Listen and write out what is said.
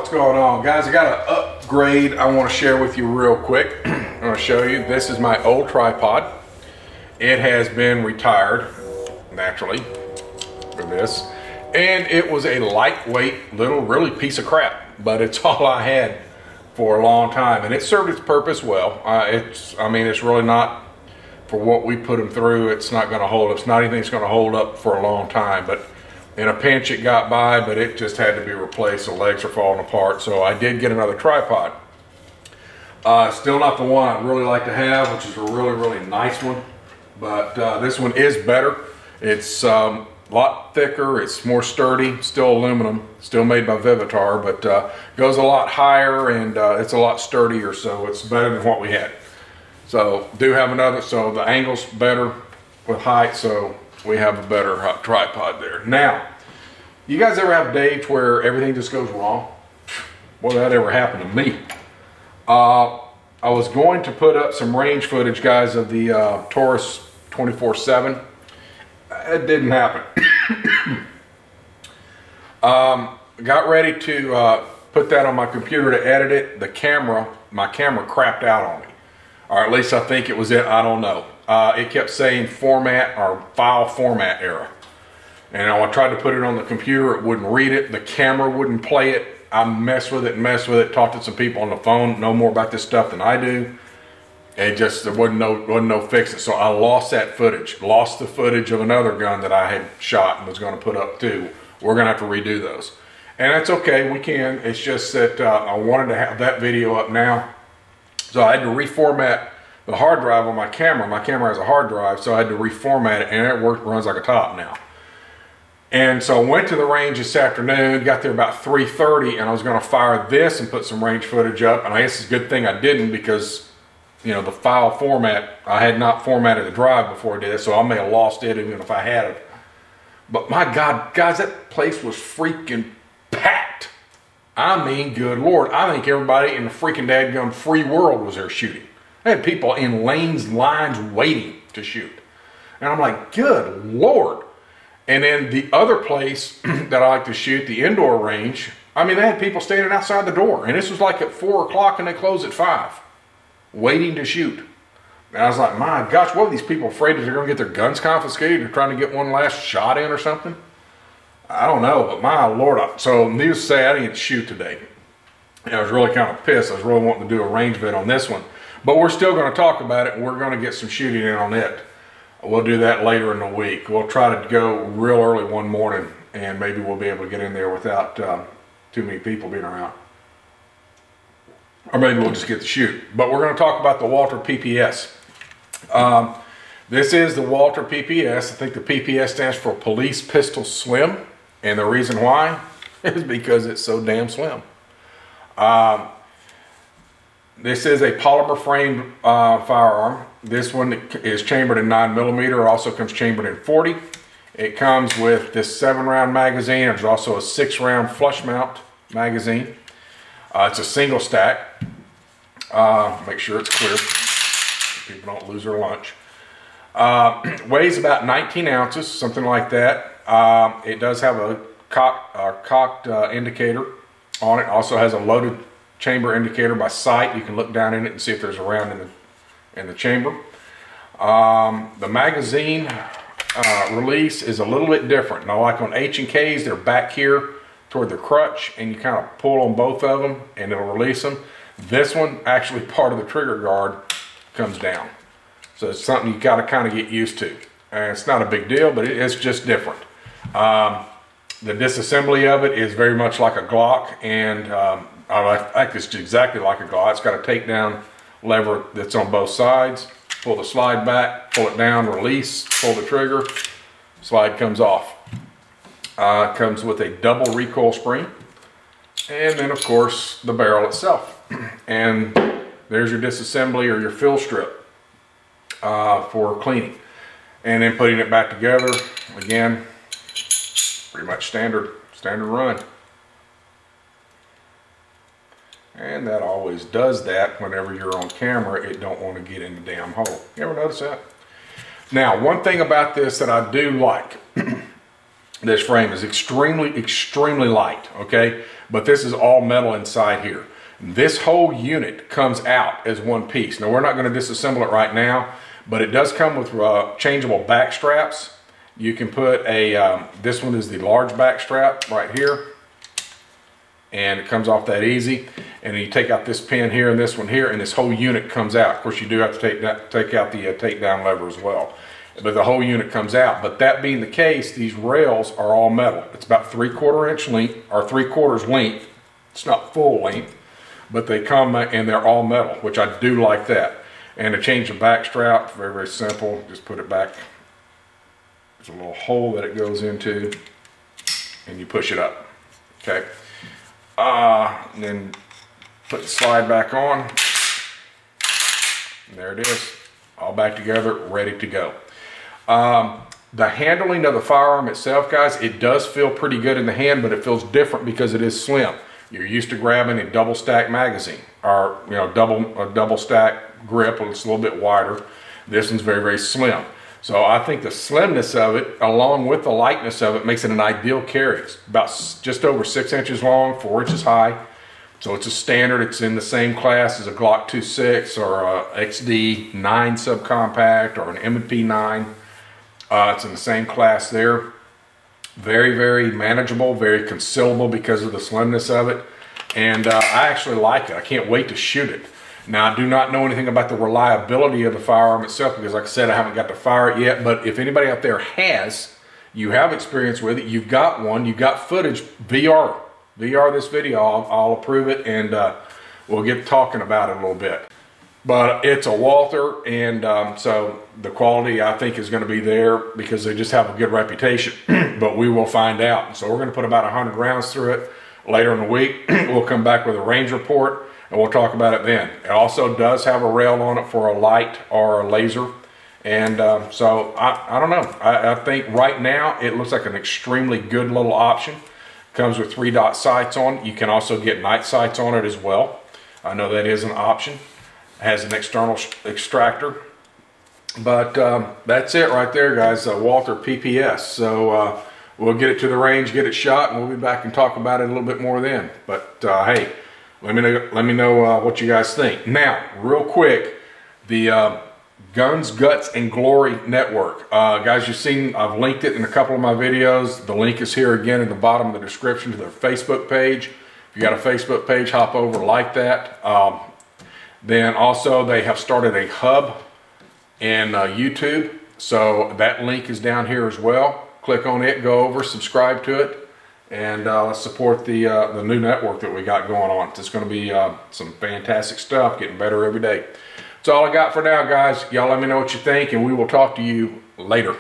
What's going on, guys? I got an upgrade I want to share with you real quick. I'm going to show you. This is my old tripod. It has been retired naturally for this, and it was a lightweight little really piece of crap, but it's all I had for a long time, and it served its purpose well. It's really not, for what we put them through, it's not going to hold. It's not anything that's going to hold up for a long time, but in a pinch it got by, but it just had to be replaced. The legs are falling apart, so I did get another tripod. Still not the one I'd really like to have, which is a really nice one, but this one is better. It's a lot thicker, it's more sturdy, still aluminum, still made by Vivitar, but goes a lot higher, and it's a lot sturdier, so it's better than what we had. So do have another, so the angle's better with height, so we have a better tripod there. Now, you guys ever have days where everything just goes wrong? Well, that ever happened to me. I was going to put up some range footage, guys, of the Taurus 24/7. It didn't happen. Got ready to put that on my computer to edit it. My camera crapped out on me. Or at least I think it was it, I don't know. It kept saying format or file format error. And I tried to put it on the computer, it wouldn't read it, the camera wouldn't play it. I messed with it, talked to some people on the phone, know more about this stuff than I do. It just, there wasn't no fixing. So I lost that footage, lost the footage of another gun that I had shot and was gonna put up too. We're gonna have to redo those. And that's okay, we can. It's just that I wanted to have that video up now. So I had to reformat the hard drive on my camera. My camera has a hard drive, so I had to reformat it, and it runs like a top now. And so I went to the range this afternoon, got there about 3:30, and I was gonna fire this and put some range footage up, and I guess it's a good thing I didn't, because, you know, the file format, I had not formatted the drive before I did it, so I may have lost it even if I had it. But my God, guys, that place was freaking packed. I mean, good Lord, I think everybody in the freaking dadgum free world was there shooting. I had people in lines waiting to shoot. And I'm like, good Lord. And then the other place that I like to shoot, the indoor range, I mean, they had people standing outside the door. And this was like at 4 o'clock and they close at 5, waiting to shoot. And I was like, my gosh, what are these people afraid that they're going to get their guns confiscated? They're trying to get one last shot in or something? I don't know, but my Lord. So needless to say, I didn't shoot today. And I was really kind of pissed. I was really wanting to do a range vid on this one. But we're still going to talk about it, and we're going to get some shooting in on it. We'll do that later in the week. We'll try to go real early one morning, and maybe we'll be able to get in there without too many people being around. Or maybe we'll just get to shoot. But we're going to talk about the Walther PPS. This is the Walther PPS. I think the PPS stands for Police Pistol Slim. And the reason why is because it's so damn slim. This is a polymer frame firearm. This one is chambered in 9mm. It also comes chambered in 40. It comes with this 7-round magazine. There's also a 6-round flush mount magazine. It's a single stack. Make sure it's clear so people don't lose their lunch. Weighs about 19 ounces, something like that. It does have a cocked indicator on it. Also has a loaded chamber indicator by sight. You can look down in it and see if there's a round in the chamber. The magazine release is a little bit different. Now, like on H&Ks, they're back here toward the crutch, and you kind of pull on both of them and it'll release them. This one, actually part of the trigger guard comes down. So it's something you got to kind of get used to. And it's not a big deal, but it's just different. The disassembly of it is very much like a Glock, and I think it's exactly like a Glock. It's got a takedown lever that's on both sides. Pull the slide back, pull it down, release, pull the trigger, slide comes off. Comes with a double recoil spring, and then of course the barrel itself. And there's your disassembly or your fill strip for cleaning. And then putting it back together, again, pretty much standard run. And that always does that whenever you're on camera. It don't want to get in the damn hole. You ever notice that? Now, one thing about this that I do like, this frame is extremely light, okay? but this is all metal inside here. This whole unit comes out as one piece. Now we're not going to disassemble it right now, but it does come with changeable back straps. You can put a, this one is the large back strap right here, and it comes off that easy. And you take out this pin here and this one here, and this whole unit comes out. Of course, you do have to take out the takedown lever as well, but the whole unit comes out. But that being the case, these rails are all metal. It's about 3/4 inch length, or 3/4 length. It's not full length, but they come and they're all metal, which I do like that. And to change the back strap, very, very simple. Just put it back. There's a little hole that it goes into, and you push it up. Okay. And then put the slide back on. And there it is, all back together, ready to go. The handling of the firearm itself, guys, it does feel pretty good in the hand, but it feels different because it is slim. You're used to grabbing a double stack magazine, or a double stack grip. It's a little bit wider. This one's very, very slim. So I think the slimness of it, along with the lightness of it, makes it an ideal carry. It's about just over 6 inches long, 4 inches high. So it's a standard. It's in the same class as a Glock 2.6 or a XD 9 subcompact or an M&P 9. It's in the same class there. Very, very manageable, very concealable because of the slimness of it. And I actually like it. I can't wait to shoot it. Now, I do not know anything about the reliability of the firearm itself because, like I said, I haven't got to fire it yet. But if anybody out there has, you have experience with it, you've got one, you've got footage, VR this video, I'll approve it, and we'll get talking about it a little bit. But it's a Walther, and so the quality, I think, is going to be there because they just have a good reputation. But we will find out. So we're going to put about 100 rounds through it later in the week. We'll come back with a range report, and we'll talk about it then. It also does have a rail on it for a light or a laser. And so I don't know. I think right now it looks like an extremely good little option. Comes with 3-dot sights on. You can also get night sights on it as well. I know that is an option. It has an external extractor. But that's it right there, guys. Walther PPS. So we'll get it to the range, get it shot, and we'll be back and talk about it a little bit more then. But hey, let me know what you guys think. Now, real quick, the Guns, Guts, and Glory Network. Guys, you've seen, I've linked it in a couple of my videos. The link is here again in the bottom of the description to their Facebook page. If you got a Facebook page, hop over, like that. Then also they have started a hub in YouTube. So that link is down here as well. Click on it, go over, subscribe to it, and let's support the new network that we got going on. It's going to be some fantastic stuff, getting better every day. That's all I got for now, guys. Y'all let me know what you think, and we will talk to you later.